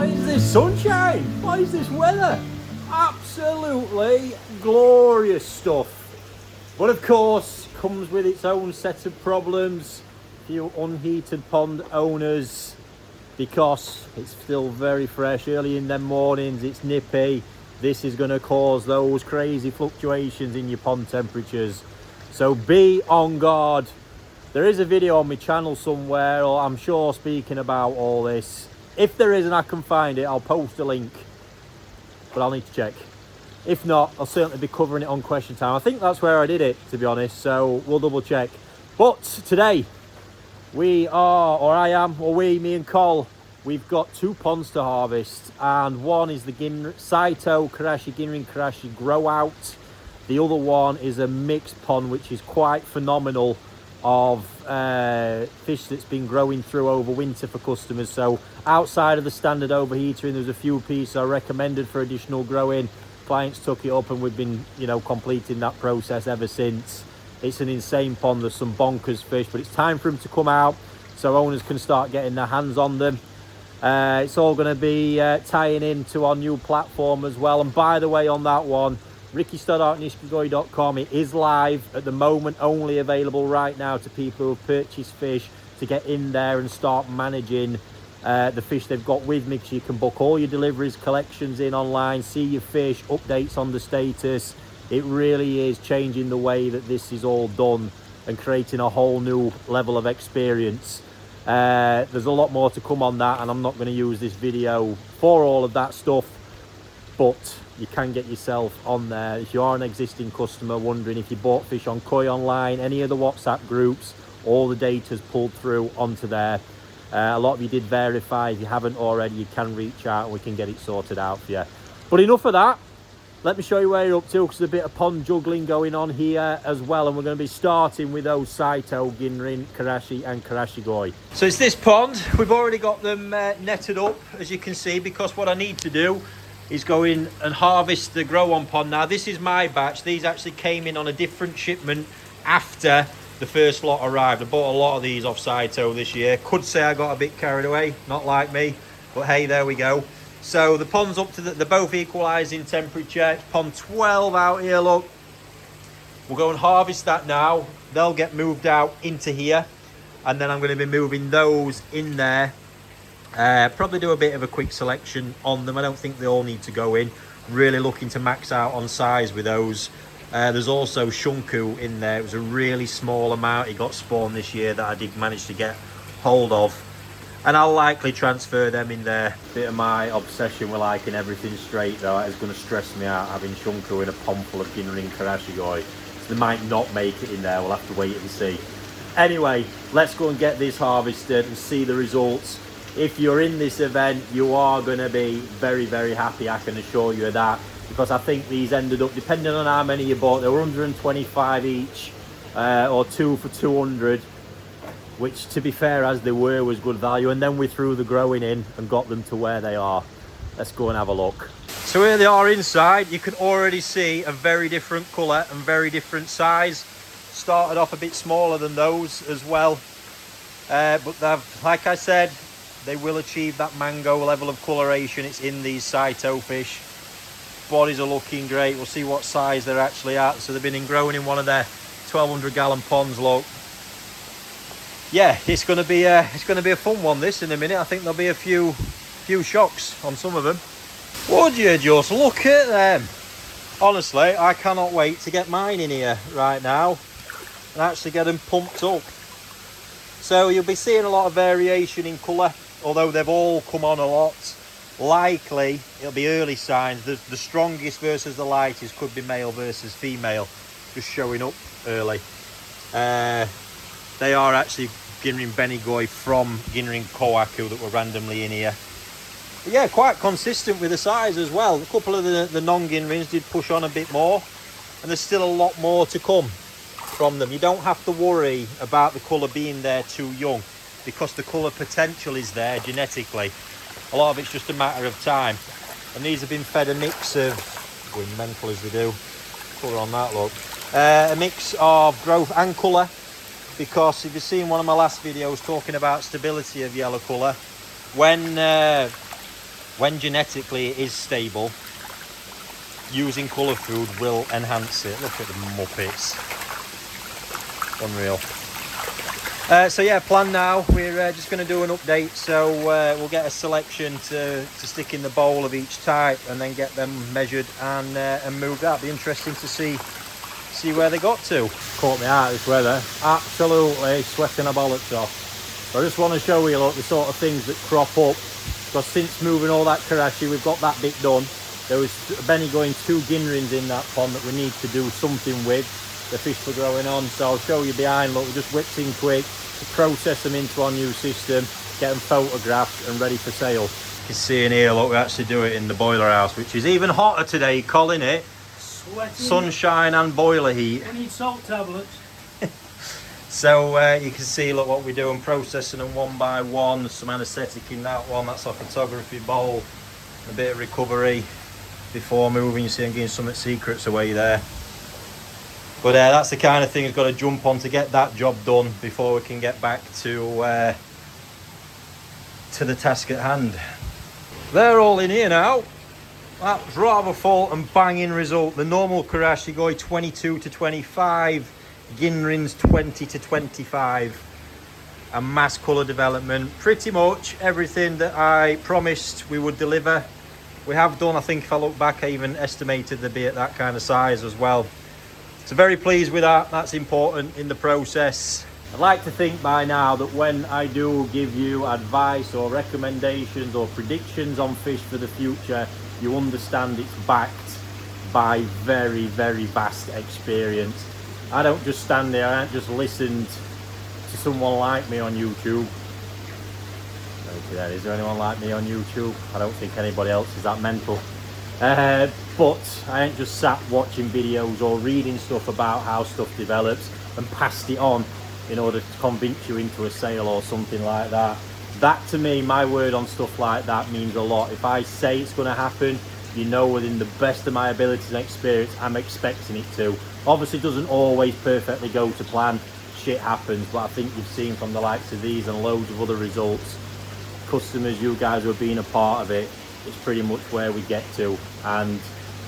What is this sunshine? What is this weather? Absolutely glorious stuff. But of course, comes with its own set of problems for you unheated pond owners, because it's still very fresh early in the mornings, it's nippy. This is going to cause those crazy fluctuations in your pond temperatures. So be on guard. There is a video on my channel somewhere, or I'm sure, speaking about all this. If there is and I can find it, I'll post a link, but I'll need to check. If not, I'll certainly be covering it on Question Time. I think that's where I did it, to be honest, so we'll double check. But today, we are, or I am, or we, me and Col, we've got 2 ponds to harvest, and one is the Saito Karashi, Ginrin Karashi grow out. The other one is a mixed pond, which is quite phenomenal, of fish that's been growing through over winter for customers. So outside of the standard overheating, there's a few pieces I recommended for additional growing. Clients took it up and we've been, you know, completing that process ever since. It's an insane pond. There's some bonkers fish, but it's time for them to come out so owners can start getting their hands on them. It's all going to be tying into our new platform as well. And by the way, on that one, Stoddart.com, it is live at the moment, only available right now to people who have purchased fish to get in there and start managing the fish they've got with me, because you can book all your deliveries, collections in online, see your fish, updates on the status. It really is changing the way that this is all done and creating a whole new level of experience. There's a lot more to come on that, and I'm not going to use this video for all of that stuff, but you can get yourself on there. If you are an existing customer wondering if you bought fish on Koi Online, any of the WhatsApp groups, all the data's pulled through onto there. A lot of you did verify. If you haven't already, you can reach out and we can get it sorted out for you. But enough of that. Let me show you where you're up to, because there's a bit of pond juggling going on here as well, and we're going to be starting with those Saito, Ginrin, Karashi and Karashigoi. So it's this pond. We've already got them netted up, as you can see, because what I need to do is go in and harvest the grow on pond. Now this is my batch. These actually came in on a different shipment after the first lot arrived. I bought a lot of these off Saito this year. Could say I got a bit carried away, not like me, but hey, there we go. So the pond's up to they're both equalising temperature. It's pond 12 out here, look. We'll go and harvest that now. They'll get moved out into here, and then I'm going to be moving those in there. Probably do a bit of a quick selection on them. I don't think they all need to go in. Really looking to max out on size with those. There's also shunku in there. It was a really small amount. It got spawned this year that I did manage to get hold of. And I'll likely transfer them in there. Bit of my obsession with liking everything straight though. It's going to stress me out having shunku in a pond full of Ginrin Karashigoi. So they might not make it in there. We'll have to wait and see. Anyway, let's go and get this harvested and see the results. If you're in this event, you are going to be very, very happy, I can assure you of that, because I think these ended up, depending on how many you bought, they were 125 each, or 2 for 200, which, to be fair, as they were, was good value. And then we threw the growing in and got them to where they are. Let's go and have a look. So here they are inside. You can already see a very different colour and very different size. Started off a bit smaller than those as well, but they've, like I said, they will achieve that mango level of coloration. It's in these Saito fish. Bodies are looking great. We'll see what size they're actually at. So they've been growing in one of their 1,200 gallon ponds, look. Yeah, it's going to be a fun one, this, in a minute. I think there'll be a few shocks on some of them. Would you just look at them? Honestly, I cannot wait to get mine in here right now and actually get them pumped up. So you'll be seeing a lot of variation in colour, although they've all come on a lot. Likely it'll be early signs. The strongest versus the lightest could be male versus female, just showing up early. They are actually Ginrin Benigoi from Ginrin Kohaku that were randomly in here. But yeah, quite consistent with the size as well. A couple of the non-Ginrins did push on a bit more, and there's still a lot more to come from them. You don't have to worry about the colour being there too young, because the colour potential is there genetically. A lot of it's just a matter of time. And these have been fed a mix of, going mental as they do, colour on that, look. A mix of growth and colour, because if you've seen one of my last videos talking about stability of yellow colour, when when genetically it is stable, using colour food will enhance it. Look at the muppets. Unreal. So yeah, plan now. We're just going to do an update. So we'll get a selection to stick in the bowl of each type, and then get them measured and moved out. Be interesting to see where they got to. Caught me out this weather. Absolutely sweating a bollocks off. So I just want to show you, look, the sort of things that crop up. Because since moving all that Karashi, we've got that bit done. There was Benigoi and 2 Ginrins in that pond that we need to do something with. The fish were growing on, so I'll show you behind. Look, we just whipped in quick to process them into our new system, get them photographed and ready for sale. You can see in here, look, we actually do it in the boiler house, which is even hotter today, Colin, it. Sweating. Sunshine and boiler heat. We need salt tablets. So you can see, look, what we do. I'm processing them one by one. There's some anaesthetic in that one. That's our photography bowl. A bit of recovery before moving. You see I'm getting some secrets away there. But that's the kind of thing we've got to jump on to get that job done before we can get back to the task at hand. They're all in here now. That's rather full and banging result. The normal Karashi Goi 22 to 25, Ginrin's 20 to 25, and mass colour development. Pretty much everything that I promised we would deliver, we have done. I think if I look back, I even estimated they'd be at that kind of size as well. So very pleased with that. That's important in the process. I'd like to think by now that when I do give you advice or recommendations or predictions on fish for the future, you understand it's backed by very, very vast experience. I don't just stand there, I don't just listen to someone like me on YouTube. Is there anyone like me on YouTube? I don't think anybody else is that mental. But I ain't just sat watching videos or reading stuff about how stuff develops and passed it on in order to convince you into a sale or something like that. That to me, my word on stuff like that means a lot. If I say it's going to happen, you know within the best of my abilities and experience, I'm expecting it to. Obviously it doesn't always perfectly go to plan, shit happens, but I think you've seen from the likes of these and loads of other results, customers, you guys who have been a part of it, it's pretty much where we get to. And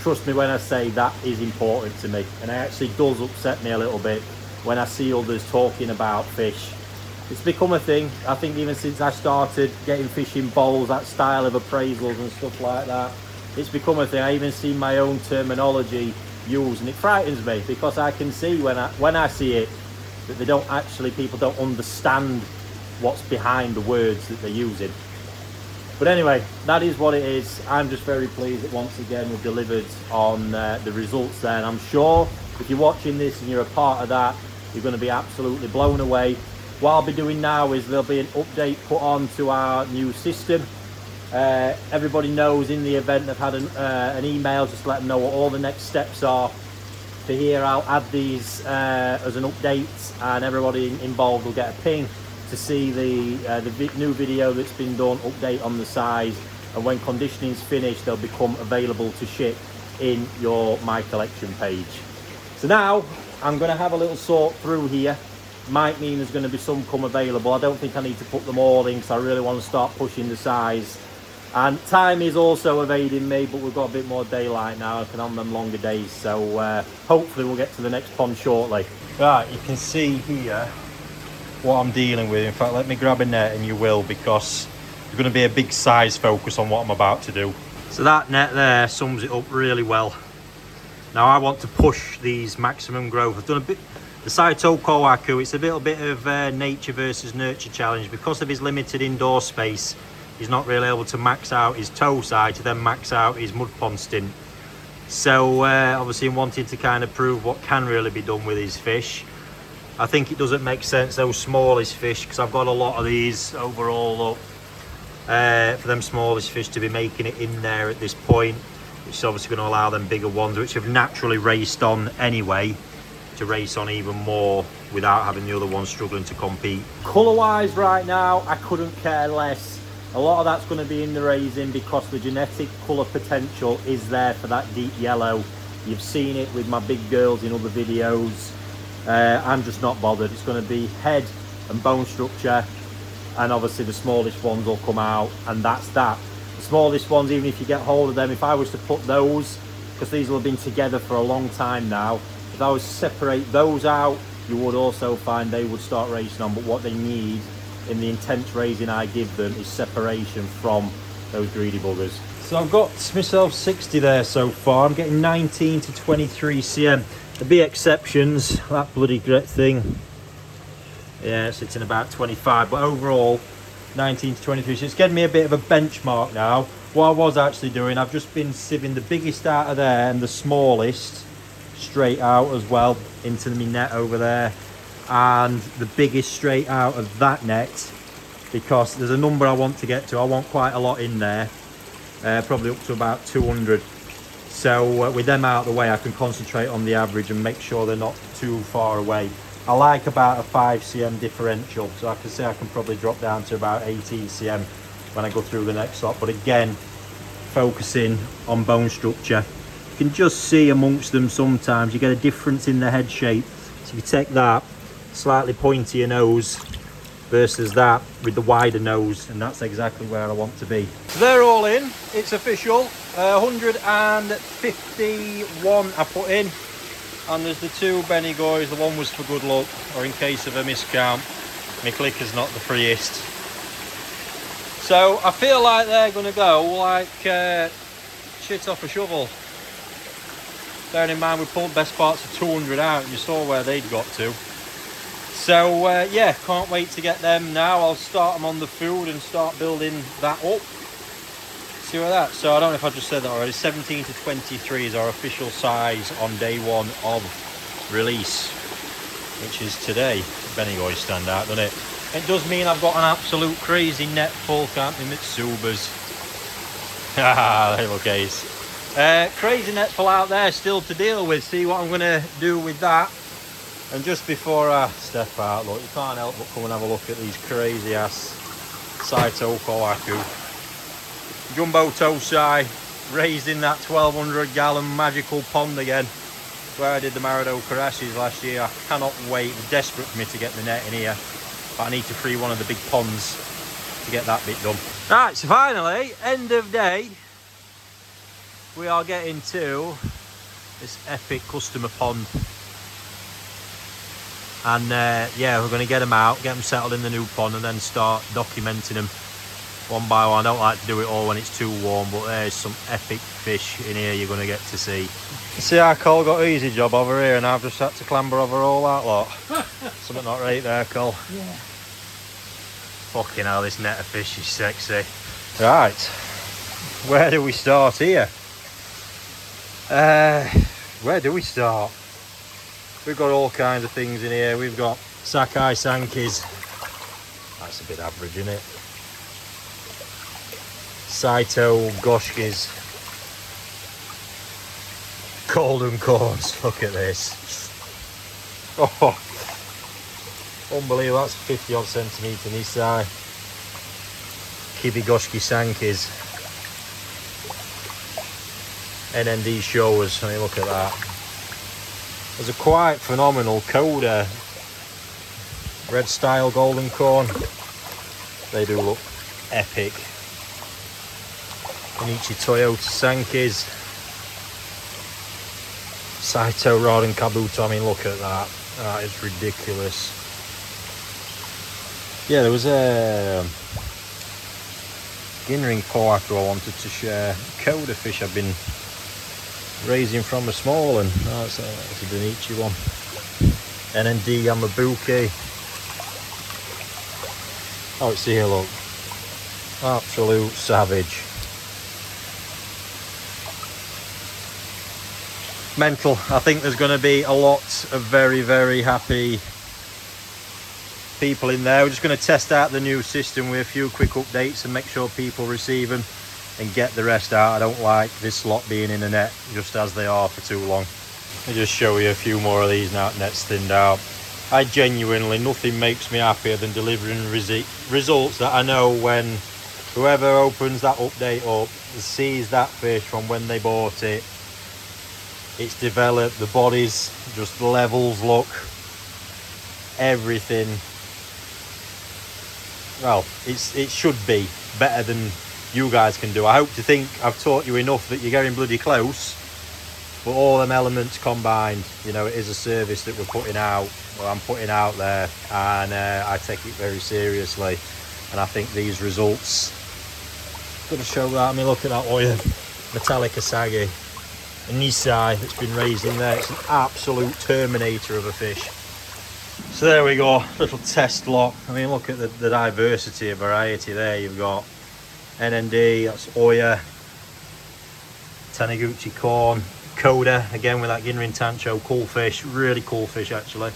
trust me when I say that is important to me, and it actually does upset me a little bit when I see others talking about fish. It's become a thing, I think, even since I started getting fish in bowls, that style of appraisals and stuff like that. It's become a thing. I even see my own terminology used, and it frightens me because I can see when I see it that they don't actually, people don't understand what's behind the words that they're using. But anyway, that is what it is. I'm just very pleased that once again we've delivered on the results there, and I'm sure if you're watching this and you're a part of that, you're going to be absolutely blown away. What I'll be doing now is there'll be an update put on to our new system. Everybody knows in the event they've had an email, just let them know what all the next steps are. For here, I'll add these as an update, and everybody involved will get a ping to see the new video that's been done, update on the size, and when conditioning's finished, they'll become available to ship in your My Collection page. So now, I'm going to have a little sort through here. Might mean there's going to be some come available. I don't think I need to put them all in because I really want to start pushing the size. And time is also evading me, but we've got a bit more daylight now. I can on them longer days, so hopefully we'll get to the next pond shortly. Right, you can see here what I'm dealing with. In fact, let me grab a net and you will, because there's going to be a big size focus on what I'm about to do. So that net there sums it up really well. Now I want to push these maximum growth. I've done a bit, the Saito Kohaku, it's a little bit of nature versus nurture challenge. Because of his limited indoor space, he's not really able to max out his Tosai to then max out his mud pond stint. So obviously in wanting to kind of prove what can really be done with his fish, I think it doesn't make sense those smallest fish, because I've got a lot of these overall up, for them smallest fish to be making it in there at this point, which is obviously going to allow them bigger ones, which have naturally raced on anyway, to race on even more without having the other ones struggling to compete. Colour wise right now, I couldn't care less. A lot of that's going to be in the raising because the genetic colour potential is there for that deep yellow. You've seen it with my big girls in other videos. I'm just not bothered. It's going to be head and bone structure, and obviously the smallest ones will come out, and that's that. The smallest ones, even if you get hold of them, if I was to put those, because these will have been together for a long time now, if I was to separate those out, you would also find they would start racing on. But what they need in the intense raising I give them is separation from those greedy buggers. So I've got myself 60 there so far. I'm getting 19 to 23 cm. There'll be exceptions. That bloody great thing, yeah, it's sitting about 25, but overall 19 to 23. So it's getting me a bit of a benchmark now. What I was actually doing, I've just been sieving the biggest out of there and the smallest straight out as well into my net over there, and the biggest straight out of that net, because there's a number I want to get to. I want quite a lot in there, probably up to about 200. So with them out of the way, I can concentrate on the average and make sure they're not too far away. I like about a 5 cm differential, so I can say I can probably drop down to about 18 cm when I go through the next lot. But again, focusing on bone structure, you can just see amongst them sometimes you get a difference in the head shape. So if you take that slightly pointier nose versus that with the wider nose, and that's exactly where I want to be. So they're all in, it's official. 151 I put in. And there's the 2 Benigois. The one was for good luck, or in case of a miscount. My clicker's not the freest. So I feel like they're going to go like shit off a shovel. Bearing in mind we pulled best parts of 200 out and you saw where they'd got to. So yeah, can't wait to get them now. I'll start them on the food and start building that up. See where that. So I don't know if I just said that already. 17 to 23 is our official size on day 1 of release, which is today. Benigoi stand out, doesn't it? It does mean I've got an absolute crazy net full, can't be Mitsubas. Haha, there look ace. Crazy net full out there still to deal with. See what I'm going to do with that. And just before I step out, look, you can't help but come and have a look at these crazy ass Saito Kohaku. Jumbo Tosai, raised in that 1200 gallon magical pond again, where I did the Saito Karashis last year. I cannot wait, it's desperate for me to get the net in here, but I need to free one of the big ponds to get that bit done. Right, so finally, end of day, we are getting to this epic customer pond. And yeah, we're going to get them out, get them settled in the new pond, and then start documenting them one by one. I don't like to do it all when it's too warm, but there's some epic fish in here you're going to get to see. See how Cole got an easy job over here and I've just had to clamber over all that lot. Something not right there, Cole. Yeah. Fucking hell, this net of fish is sexy. Right, where do we start here? Where do we start? We've got all kinds of things in here. We've got Sakai Sankes. That's a bit average, isn't it? Saito Goshikis. Golden corns. Look at this. Oh, unbelievable. That's 50 odd centimetre in this side. Goshiki Sankes. N.I.J showers. I mean, look at that. There's a quite phenomenal coda. Red style golden corn. They do look epic. N.I.J Toyota Sankes. Saito Rod and Kabuto. I mean, look at that. That is ridiculous. Yeah, there was a Ginrin Kohaku I wanted to share. Coda fish I've been raising from a small one. Oh, that's a N.I.J one. N.D Yamabuki. Oh, it's here, look. Absolute savage. Mental. I think there's going to be a lot of very, very happy people in there. We're just going to test out the new system with a few quick updates and make sure people receive them and get the rest out. I don't like this lot being in the net just as they are for too long. Let me just show you a few more of these now. Net's thinned out. I genuinely, nothing makes me happier than delivering results that I know when whoever opens that update up sees that fish from when they bought it. It's developed, the bodies, just levels, look, everything. Well, it should be better than you guys can do. I hope to think I've taught you enough that you're getting bloody close. But all them elements combined, you know, it is a service that we're putting out, or I'm putting out there, and I take it very seriously. And I think these results, going to show that. I mean, look at that oil, metallic Asagi, a Nisai that's been raised in there. It's an absolute terminator of a fish. So there we go, little test lot. I mean, look at the diversity of variety there. You've got NND, that's Oya, Taniguchi corn, Coda, again with that Ginrin Tancho, cool fish, really cool fish actually.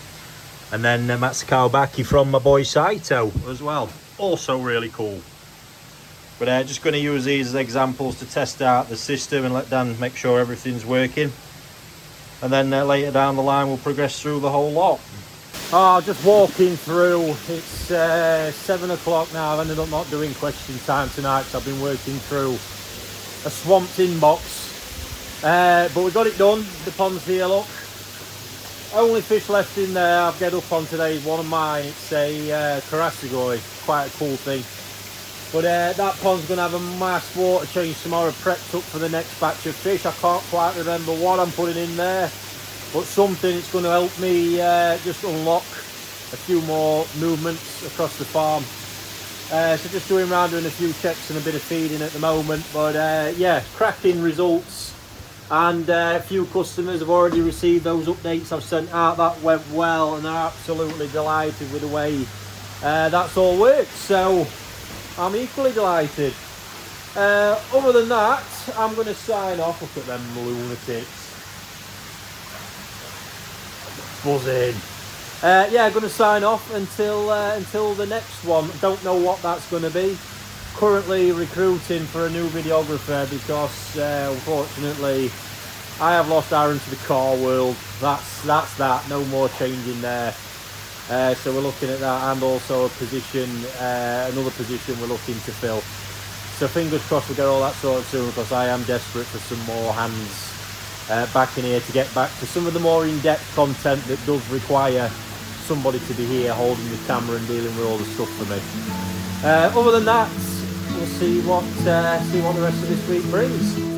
And then Matsukawa Baki from my boy Saito as well, also really cool. But just going to use these as examples to test out the system and let Dan make sure everything's working. And then later down the line we'll progress through the whole lot. Oh, just walking through. It's 7 o'clock now. I've ended up not doing question time tonight, so I've been working through a swamped inbox. But we got it done. The pond's here, look. Only fish left in there I've get up on today is one of mine. It's a Karashi, quite a cool thing. But that pond's going to have a mass water change tomorrow, prepped up for the next batch of fish. I can't quite remember what I'm putting in there, but something that's going to help me just unlock a few more movements across the farm. So just doing a few checks and a bit of feeding at the moment. But yeah, cracking results. And a few customers have already received those updates I've sent out. That went well, and they're absolutely delighted with the way that's all worked. So I'm equally delighted. Other than that, I'm going to sign off. Look at them lunatics. Buzzing. Yeah, I'm going to sign off until the next one. Don't know what that's going to be. Currently recruiting for a new videographer because unfortunately I have lost Aaron to the car world. That's that. No more changing there. So we're looking at that, and also a position, another position we're looking to fill. So fingers crossed we get all that sorted soon, because I am desperate for some more hands back in here to get back to some of the more in-depth content that does require somebody to be here holding the camera and dealing with all the stuff for me. Other than that, we'll see what the rest of this week brings.